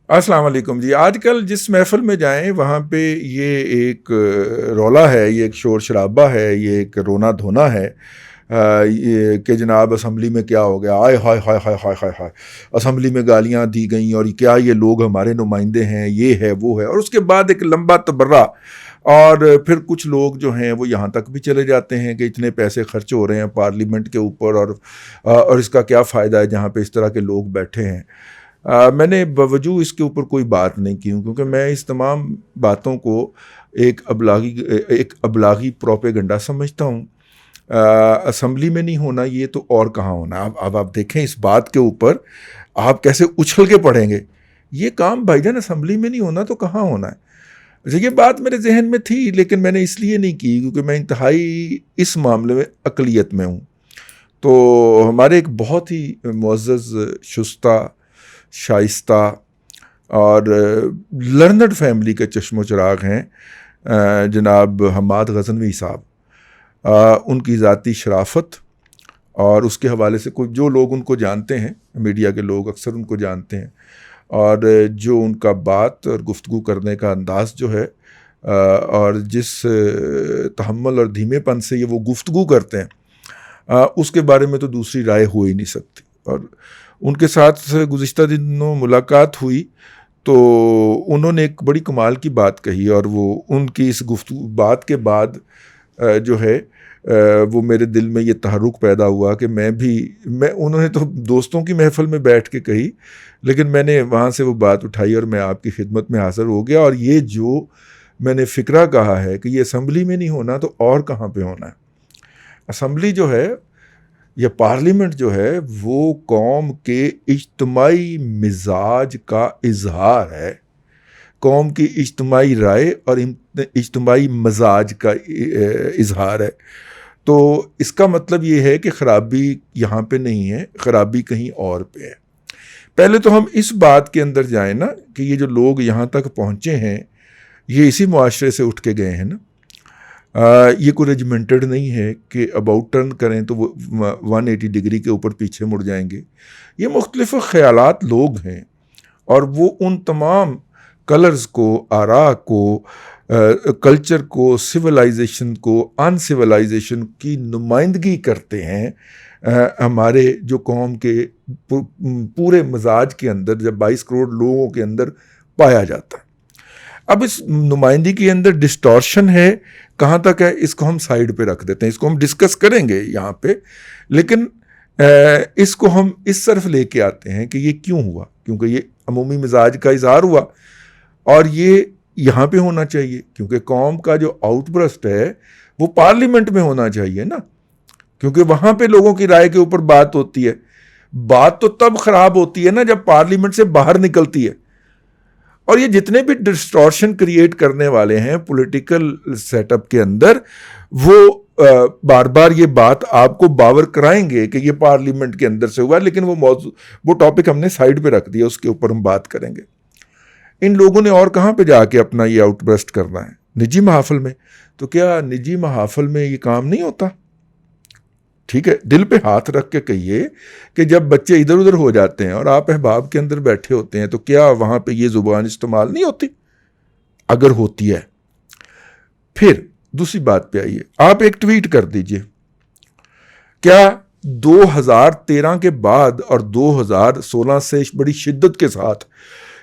السلام علیکم جی. آج کل جس محفل میں جائیں وہاں پہ یہ ایک رولا ہے، یہ ایک شور شرابہ ہے، یہ ایک رونا دھونا ہے یہ کہ جناب اسمبلی میں کیا ہو گیا، آئے ہائے ہائے ہائے ہائے ہائے ہائے، اسمبلی میں گالیاں دی گئیں اور کیا یہ لوگ ہمارے نمائندے ہیں، یہ ہے وہ ہے، اور اس کے بعد ایک لمبا تبرہ. اور پھر کچھ لوگ جو ہیں وہ یہاں تک بھی چلے جاتے ہیں کہ اتنے پیسے خرچ ہو رہے ہیں پارلیمنٹ کے اوپر، اور اس کا کیا فائدہ ہے جہاں پہ اس طرح کے لوگ بیٹھے ہیں. میں نے باوجود اس کے اوپر کوئی بات نہیں کی ہوں، کیونکہ میں اس تمام باتوں کو ایک ابلاغی پروپیگنڈا سمجھتا ہوں. اسمبلی میں نہیں ہونا یہ تو اور کہاں ہونا. اب آپ دیکھیں اس بات کے اوپر آپ کیسے اچھل کے پڑھیں گے. یہ کام بھائی جان اسمبلی میں نہیں ہونا تو کہاں ہونا ہے. یہ بات میرے ذہن میں تھی لیکن میں نے اس لیے نہیں کی کیونکہ میں انتہائی اس معاملے میں اقلیت میں ہوں. تو ہمارے ایک بہت ہی معزز، شستہ، شائستہ اور لرنڈ فیملی کے چشم و چراغ ہیں جناب حماد غزنوی صاحب. ان کی ذاتی شرافت اور اس کے حوالے سے کوئی جو لوگ ان کو جانتے ہیں، میڈیا کے لوگ اکثر ان کو جانتے ہیں، اور جو ان کا بات اور گفتگو کرنے کا انداز جو ہے اور جس تحمل اور دھیمے پن سے یہ وہ گفتگو کرتے ہیں، اس کے بارے میں تو دوسری رائے ہو ہی نہیں سکتی. اور ان کے ساتھ گزشتہ دنوں ملاقات ہوئی تو انہوں نے ایک بڑی کمال کی بات کہی، اور وہ ان کی اس گفتگو بات کے بعد جو ہے وہ میرے دل میں یہ تحرک پیدا ہوا کہ میں انہوں نے تو دوستوں کی محفل میں بیٹھ کے کہی، لیکن میں نے وہاں سے وہ بات اٹھائی اور میں آپ کی خدمت میں حاضر ہو گیا. اور یہ جو میں نے فکرہ کہا ہے کہ یہ اسمبلی میں نہیں ہونا تو اور کہاں پہ ہونا ہے. اسمبلی جو ہے یا پارلیمنٹ جو ہے وہ قوم کے اجتماعی مزاج کا اظہار ہے، قوم کی اجتماعی رائے اور اجتماعی مزاج کا اظہار ہے. تو اس کا مطلب یہ ہے کہ خرابی یہاں پہ نہیں ہے، خرابی کہیں اور پہ ہے. پہلے تو ہم اس بات کے اندر جائیں نا کہ یہ جو لوگ یہاں تک پہنچے ہیں یہ اسی معاشرے سے اٹھ کے گئے ہیں نا. یہ کوئی ریجمنٹڈ نہیں ہے کہ اباؤٹ ٹرن کریں تو وہ 180 ڈگری کے اوپر پیچھے مڑ جائیں گے. یہ مختلف خیالات لوگ ہیں اور وہ ان تمام کلرز کو، آراء کو، کلچر کو، سویلائزیشن کو، ان سویلائزیشن کی نمائندگی کرتے ہیں ہمارے جو قوم کے پورے مزاج کے اندر جب 22 کروڑ لوگوں کے اندر پایا جاتا ہے. اب اس نمائندگی کے اندر ڈسٹورشن ہے، کہاں تک ہے اس کو ہم سائیڈ پہ رکھ دیتے ہیں، اس کو ہم ڈسکس کریں گے یہاں پہ، لیکن اس کو ہم اس طرف لے کے آتے ہیں کہ یہ کیوں ہوا. کیونکہ یہ عمومی مزاج کا اظہار ہوا اور یہ یہاں پہ ہونا چاہیے، کیونکہ قوم کا جو آؤٹ برسٹ ہے وہ پارلیمنٹ میں ہونا چاہیے نا، کیونکہ وہاں پہ لوگوں کی رائے کے اوپر بات ہوتی ہے. بات تو تب خراب ہوتی ہے نا جب پارلیمنٹ سے باہر نکلتی ہے. اور یہ جتنے بھی ڈسٹورشن کریٹ کرنے والے ہیں پولیٹیکل سیٹ اپ کے اندر، وہ بار بار یہ بات آپ کو باور کرائیں گے کہ یہ پارلیمنٹ کے اندر سے ہوا، لیکن وہ ٹاپک ہم نے سائیڈ پہ رکھ دیا، اس کے اوپر ہم بات کریں گے. ان لوگوں نے اور کہاں پہ جا کے اپنا یہ آؤٹ برسٹ کرنا ہے؟ نجی محافل میں. تو کیا نجی محافل میں یہ کام نہیں ہوتا؟ ٹھیک ہے، دل پہ ہاتھ رکھ کے کہیے کہ جب بچے ادھر ادھر ہو جاتے ہیں اور آپ احباب کے اندر بیٹھے ہوتے ہیں تو کیا وہاں پہ یہ زبان استعمال نہیں ہوتی؟ اگر ہوتی ہے پھر دوسری بات پہ آئیے، آپ ایک ٹویٹ کر دیجئے. کیا 2013 کے بعد اور 2016 سے بڑی شدت کے ساتھ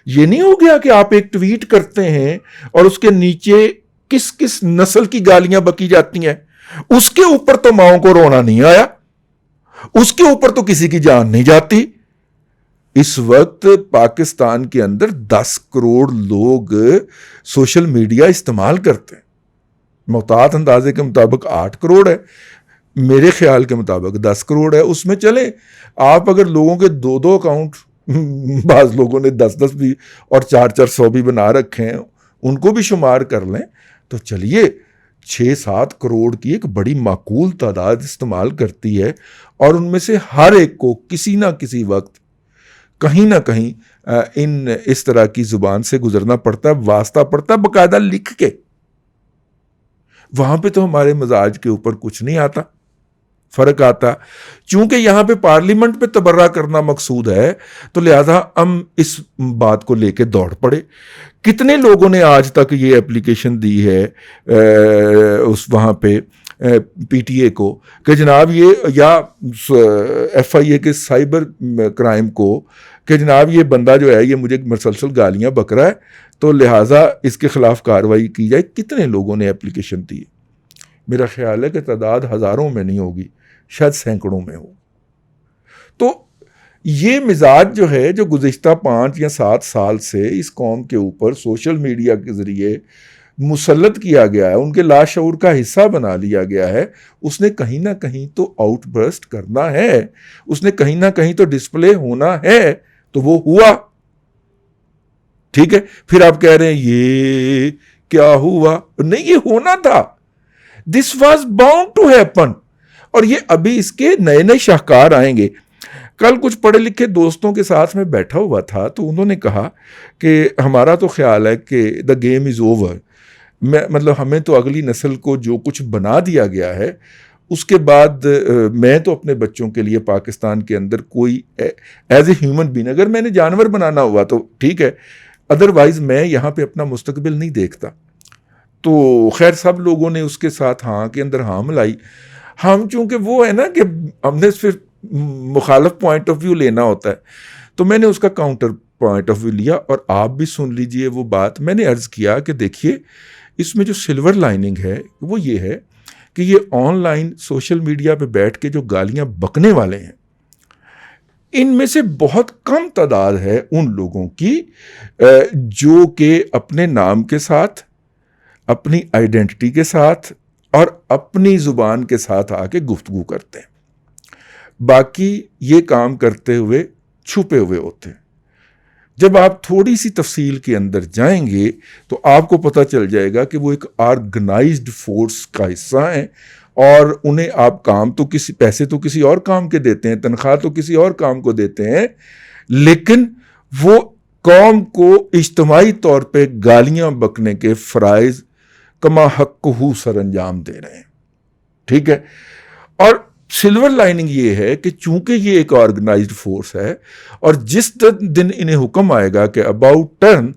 یہ نہیں ہو گیا کہ آپ ایک ٹویٹ کرتے ہیں اور اس کے نیچے کس کس نسل کی گالیاں بکی جاتی ہیں؟ اس کے اوپر تو ماؤں کو رونا نہیں آیا، اس کے اوپر تو کسی کی جان نہیں جاتی. اس وقت پاکستان کے اندر 10 کروڑ لوگ سوشل میڈیا استعمال کرتے ہیں. محتاط اندازے کے مطابق 8 کروڑ ہے، میرے خیال کے مطابق 10 کروڑ ہے. اس میں چلیں آپ اگر لوگوں کے 2 اکاؤنٹ، بعض لوگوں نے 10 بھی اور 400 بھی بنا رکھے ہیں، ان کو بھی شمار کر لیں تو چلیے 6-7 کروڑ کی ایک بڑی معقول تعداد استعمال کرتی ہے. اور ان میں سے ہر ایک کو کسی نہ کسی وقت کہیں نہ کہیں اس طرح کی زبان سے گزرنا پڑتا ہے، واسطہ پڑتا ہے باقاعدہ لکھ کے. وہاں پہ تو ہمارے مزاج کے اوپر کچھ نہیں آتا، فرق آتا. چونکہ یہاں پہ پارلیمنٹ پہ تبرہ کرنا مقصود ہے تو لہذا ہم اس بات کو لے کے دوڑ پڑے. کتنے لوگوں نے آج تک یہ اپلیکیشن دی ہے اس وہاں پہ پی ٹی اے کو کہ جناب یہ، یا ایف آئی اے کے سائبر کرائم کو کہ جناب یہ بندہ جو ہے یہ مجھے مسلسل گالیاں بک رہا ہے تو لہٰذا اس کے خلاف کارروائی کی جائے. کتنے لوگوں نے اپلیکیشن دی؟ میرا خیال ہے کہ تعداد ہزاروں میں نہیں ہوگی، شاید سینکڑوں میں ہو. تو یہ مزاج جو ہے جو گزشتہ 5 یا 7 سال سے اس قوم کے اوپر سوشل میڈیا کے ذریعے مسلط کیا گیا ہے، ان کے لاشعور کا حصہ بنا لیا گیا ہے، اس نے کہیں نہ کہیں تو آؤٹ برسٹ کرنا ہے، اس نے کہیں نہ کہیں تو ڈسپلے ہونا ہے. تو وہ ہوا. ٹھیک ہے، پھر آپ کہہ رہے ہیں یہ کیا ہوا؟ نہیں، یہ ہونا تھا. This was bound to happen. اور یہ ابھی اس کے نئے نئے شاہکار آئیں گے. کل کچھ پڑھے لکھے دوستوں کے ساتھ میں بیٹھا ہوا تھا تو انہوں نے کہا کہ ہمارا تو خیال ہے کہ دا گیم از اوور. مطلب ہمیں تو اگلی نسل کو جو کچھ بنا دیا گیا ہے اس کے بعد میں تو اپنے بچوں کے لیے پاکستان کے اندر کوئی ایز اے ہیومن بینگ، اگر میں نے جانور بنانا ہوا تو ٹھیک ہے، ادروائز میں یہاں پہ اپنا مستقبل نہیں دیکھتا. تو خیر سب لوگوں نے اس کے ساتھ ہاں کے اندر ہاں ملائی. ہم چونکہ وہ ہے نا کہ ہم نے پھر مخالف پوائنٹ آف ویو لینا ہوتا ہے تو میں نے اس کا کاؤنٹر پوائنٹ آف ویو لیا. اور آپ بھی سن لیجئے وہ بات. میں نے عرض کیا کہ دیکھیے اس میں جو سلور لائننگ ہے وہ یہ ہے کہ یہ آن لائن سوشل میڈیا پہ بیٹھ کے جو گالیاں بکنے والے ہیں ان میں سے بہت کم تعداد ہے ان لوگوں کی جو کہ اپنے نام کے ساتھ، اپنی آئیڈینٹی کے ساتھ اور اپنی زبان کے ساتھ آ کے گفتگو کرتے ہیں. باقی یہ کام کرتے ہوئے چھپے ہوئے ہوتے ہیں. جب آپ تھوڑی سی تفصیل کے اندر جائیں گے تو آپ کو پتہ چل جائے گا کہ وہ ایک آرگنائزڈ فورس کا حصہ ہیں اور انہیں آپ کام تو پیسے تو کسی اور کام کے دیتے ہیں، تنخواہ تو کسی اور کام کو دیتے ہیں، لیکن وہ قوم کو اجتماعی طور پہ گالیاں بکنے کے فرائض کما حق سر انجام دے رہے ہیں. ٹھیک ہے. اور سلور لائننگ یہ ہے کہ چونکہ یہ ایک آرگنائزڈ فورس ہے اور جس دن انہیں حکم آئے گا کہ اباؤٹ ٹرن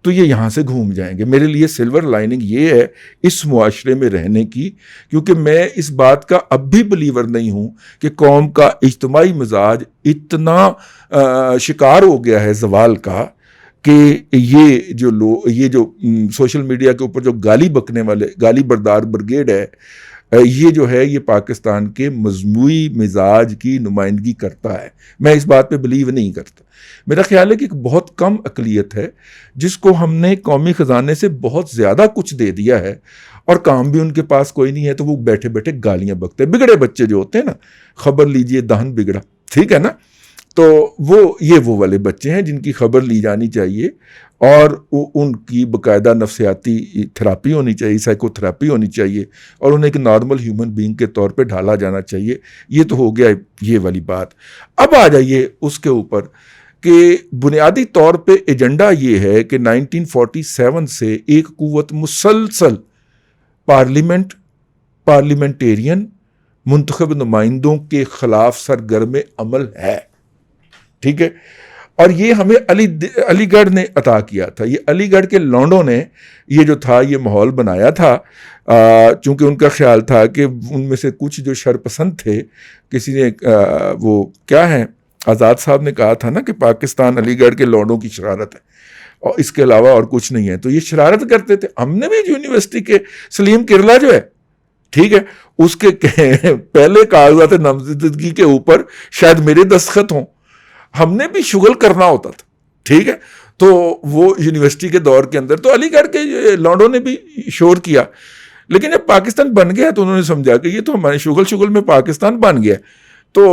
تو یہ یہاں سے گھوم جائیں گے. میرے لیے سلور لائننگ یہ ہے اس معاشرے میں رہنے کی، کیونکہ میں اس بات کا اب بھی بلیور نہیں ہوں کہ قوم کا اجتماعی مزاج اتنا شکار ہو گیا ہے زوال کا کہ یہ جو سوشل میڈیا کے اوپر جو گالی بکنے والے گالی بردار بریگیڈ ہے یہ جو ہے یہ پاکستان کے مجموعی مزاج کی نمائندگی کرتا ہے. میں اس بات پہ بلیو نہیں کرتا. میرا خیال ہے کہ ایک بہت کم اقلیت ہے جس کو ہم نے قومی خزانے سے بہت زیادہ کچھ دے دیا ہے اور کام بھی ان کے پاس کوئی نہیں ہے تو وہ بیٹھے بیٹھے گالیاں بکتے ہیں. بگڑے بچے جو ہوتے ہیں نا، خبر لیجئے دہن بگڑا، ٹھیک ہے نا، تو وہ والے بچے ہیں جن کی خبر لی جانی چاہیے اور ان کی باقاعدہ نفسیاتی تھراپی ہونی چاہیے، سائیکو تھراپی ہونی چاہیے اور انہیں ایک نارمل ہیومن بینگ کے طور پہ ڈھالا جانا چاہیے. یہ تو ہو گیا یہ والی بات. اب آ جائیے اس کے اوپر کہ بنیادی طور پہ ایجنڈا یہ ہے کہ 1947 سے ایک قوت مسلسل پارلیمنٹیرین منتخب نمائندوں کے خلاف سرگرم عمل ہے. ٹھیک ہے. اور یہ ہمیں علی گڑھ نے عطا کیا تھا. یہ علی گڑھ کے لونڈوں نے یہ جو تھا یہ ماحول بنایا تھا، چونکہ ان کا خیال تھا کہ ان میں سے کچھ جو شرپسند تھے، کسی نے وہ کیا ہے آزاد صاحب نے کہا تھا نا کہ پاکستان علی گڑھ کے لونڈوں کی شرارت ہے اور اس کے علاوہ اور کچھ نہیں ہے. تو یہ شرارت کرتے تھے. ہم نے بھی یونیورسٹی کے سلیم کرلا جو ہے، ٹھیک ہے، اس کے پہلے کاغذات نامزدگی کے اوپر شاید میرے دستخط ہوں، ہم نے بھی شغل کرنا ہوتا تھا. ٹھیک ہے. تو وہ یونیورسٹی کے دور کے اندر تو علی گڑھ کے لونڈوں نے بھی شور کیا، لیکن جب پاکستان بن گیا تو انہوں نے سمجھا کہ یہ تو ہمارے شغل میں پاکستان بن گیا. تو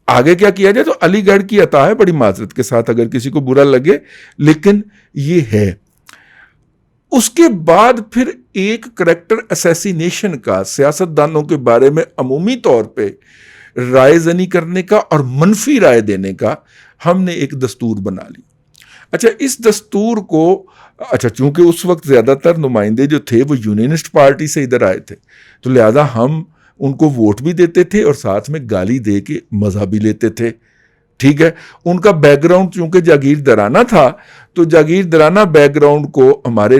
آگے کیا کیا جائے؟ تو علی گڑھ کی عطا ہے، بڑی معذرت کے ساتھ اگر کسی کو برا لگے، لیکن یہ ہے. اس کے بعد پھر ایک کریکٹر اسیسینیشن کا، سیاستدانوں کے بارے میں عمومی طور پہ رائے زنی کرنے کا اور منفی رائے دینے کا ہم نے ایک دستور بنا لی. اچھا، اس دستور کو چونکہ اس وقت زیادہ تر نمائندے جو تھے وہ یونینسٹ پارٹی سے ادھر آئے تھے تو لہذا ہم ان کو ووٹ بھی دیتے تھے اور ساتھ میں گالی دے کے مزہ بھی لیتے تھے. ٹھیک ہے, ان کا بیک گراؤنڈ چونکہ جاگیردارانہ تھا تو جاگیردارانہ بیک گراؤنڈ کو ہمارے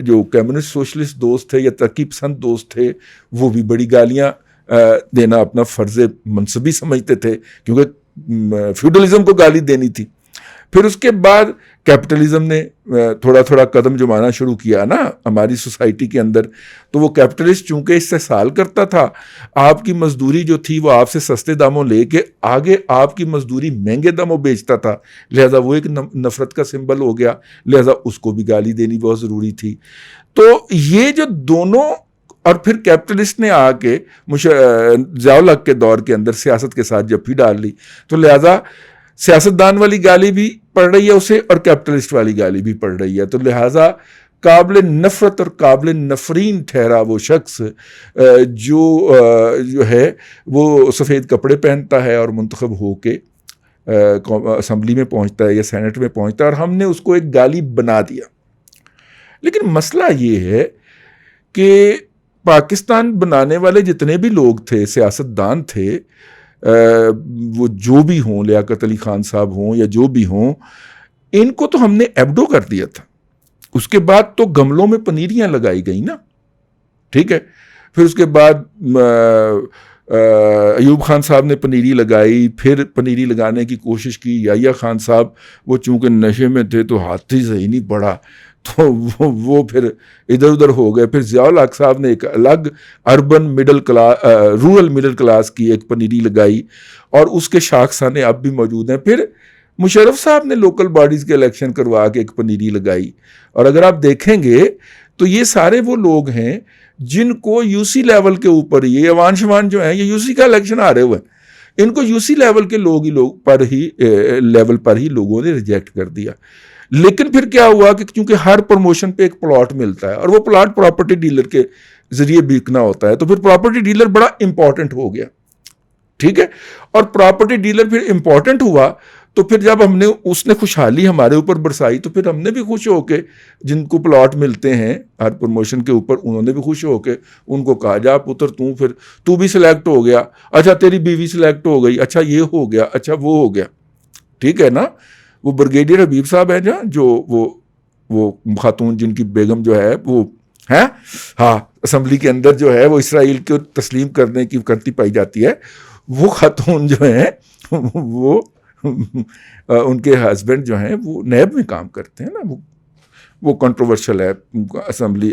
جو کمیونسٹ سوشلسٹ دوست تھے یا ترقی پسند دوست تھے وہ بھی بڑی گالیاں دینا اپنا فرض منصبی سمجھتے تھے, کیونکہ فیوڈلزم کو گالی دینی تھی. پھر اس کے بعد کیپٹلزم نے تھوڑا تھوڑا قدم جمانا شروع کیا نا ہماری سوسائٹی کے اندر. تو وہ کیپٹلسٹ چونکہ استحصال کرتا تھا, آپ کی مزدوری جو تھی وہ آپ سے سستے داموں لے کے آگے آپ کی مزدوری مہنگے داموں بیچتا تھا, لہذا وہ ایک نفرت کا سمبل ہو گیا, لہذا اس کو بھی گالی دینی بہت ضروری تھی. تو یہ جو دونوں, اور پھر کیپٹلسٹ نے آ کے ضیاء الحق کے دور کے اندر سیاست کے ساتھ جپھی ڈال لی, تو لہذا سیاستدان والی گالی بھی پڑ رہی ہے اسے اور کیپٹلسٹ والی گالی بھی پڑ رہی ہے. تو لہٰذا قابل نفرت اور قابل نفرین ٹھہرا وہ شخص جو ہے وہ سفید کپڑے پہنتا ہے اور منتخب ہو کے اسمبلی میں پہنچتا ہے یا سینٹ میں پہنچتا ہے, اور ہم نے اس کو ایک گالی بنا دیا. لیکن مسئلہ یہ ہے کہ پاکستان بنانے والے جتنے بھی لوگ تھے, سیاستدان تھے, وہ جو بھی ہوں, لیاقت علی خان صاحب ہوں یا جو بھی ہوں, ان کو تو ہم نے ایبڈو کر دیا تھا. اس کے بعد تو گملوں میں پنیریاں لگائی گئی نا, ٹھیک ہے. پھر اس کے بعد ایوب خان صاحب نے پنیری لگائی, پھر پنیری لگانے کی کوشش کی یحییٰ خان صاحب, وہ چونکہ نشے میں تھے تو ہاتھی سے ہی نہیں پڑا, تو وہ پھر ادھر ادھر ہو گئے. پھر ضیاء الحق صاحب نے ایک الگ urban middle class, rural middle class کی ایک پنیری لگائی, اور اس کے شاخسانے اب بھی موجود ہیں. پھر مشرف صاحب نے لوکل باڈیز کے الیکشن کروا کے ایک پنیری لگائی. اور اگر آپ دیکھیں گے تو یہ سارے وہ لوگ ہیں جن کو یو سی لیول کے اوپر, یہ ایوان شوان جو ہیں یہ یو سی کا الیکشن آ رہے ہوئے ہیں, ان کو یو سی لیول کے لیول پر ہی لوگوں نے ریجیکٹ کر دیا. لیکن پھر کیا ہوا کہ چونکہ ہر پروموشن پہ ایک پلاٹ ملتا ہے اور وہ پلاٹ پراپرٹی ڈیلر کے ذریعے بکنا ہوتا ہے, تو پھر پراپرٹی ڈیلر بڑا امپورٹنٹ ہو گیا. ٹھیک ہے, اور پراپرٹی ڈیلر پھر امپورٹنٹ ہوا تو پھر جب اس نے خوشحالی ہمارے اوپر برسائی تو پھر ہم نے بھی خوش ہو کے, جن کو پلاٹ ملتے ہیں ہر پروموشن کے اوپر, انہوں نے بھی خوش ہو کے ان کو کہا جا پتر تو بھی سلیکٹ ہو گیا, اچھا تیری بیوی سلیکٹ ہو گئی, اچھا یہ ہو گیا, اچھا وہ ہو گیا. ٹھیک ہے نا. وہ بریگیڈیئر حبیب صاحب ہیں جو وہ خاتون جن کی بیگم جو ہے وہ ہے, ہاں, اسمبلی کے اندر جو ہے وہ اسرائیل کو تسلیم کرنے کی کرتی پائی جاتی ہے, وہ خاتون جو ہیں وہ ان کے ہسبینڈ جو ہیں وہ نیب میں کام کرتے ہیں نا, وہ کنٹروورشل ہے. اسمبلی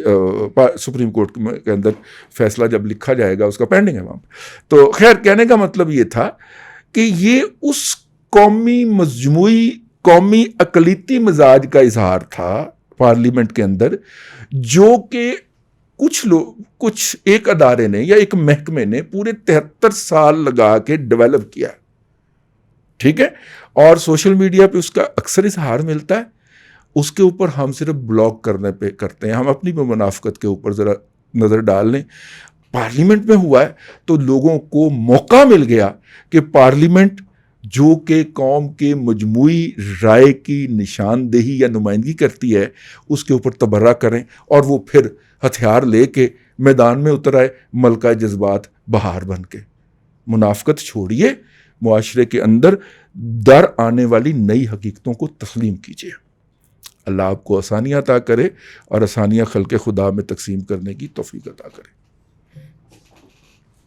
سپریم کورٹ کے اندر فیصلہ جب لکھا جائے گا اس کا پینڈنگ ہے وہاں پہ. تو خیر, کہنے کا مطلب یہ تھا کہ یہ اس مجموعی قومی اقلیتی مزاج کا اظہار تھا پارلیمنٹ کے اندر, جو کہ کچھ ایک ادارے نے یا ایک محکمے نے پورے 73 سال لگا کے ڈیولپ کیا. ٹھیک ہے, اور سوشل میڈیا پہ اس کا اکثر اظہار ملتا ہے, اس کے اوپر ہم صرف بلاک کرنے پہ کرتے ہیں. ہم اپنی منافقت کے اوپر ذرا نظر ڈال لیں. پارلیمنٹ میں ہوا ہے تو لوگوں کو موقع مل گیا کہ پارلیمنٹ جو کہ قوم کے مجموعی رائے کی نشاندہی یا نمائندگی کرتی ہے اس کے اوپر تبرہ کریں, اور وہ پھر ہتھیار لے کے میدان میں اتر آئے ملکہ جذبات بہار بن کے. منافقت چھوڑیے, معاشرے کے اندر در آنے والی نئی حقیقتوں کو تسلیم کیجیے. اللہ آپ کو آسانیاں عطا کرے اور آسانیاں خلق خدا میں تقسیم کرنے کی توفیق عطا کرے.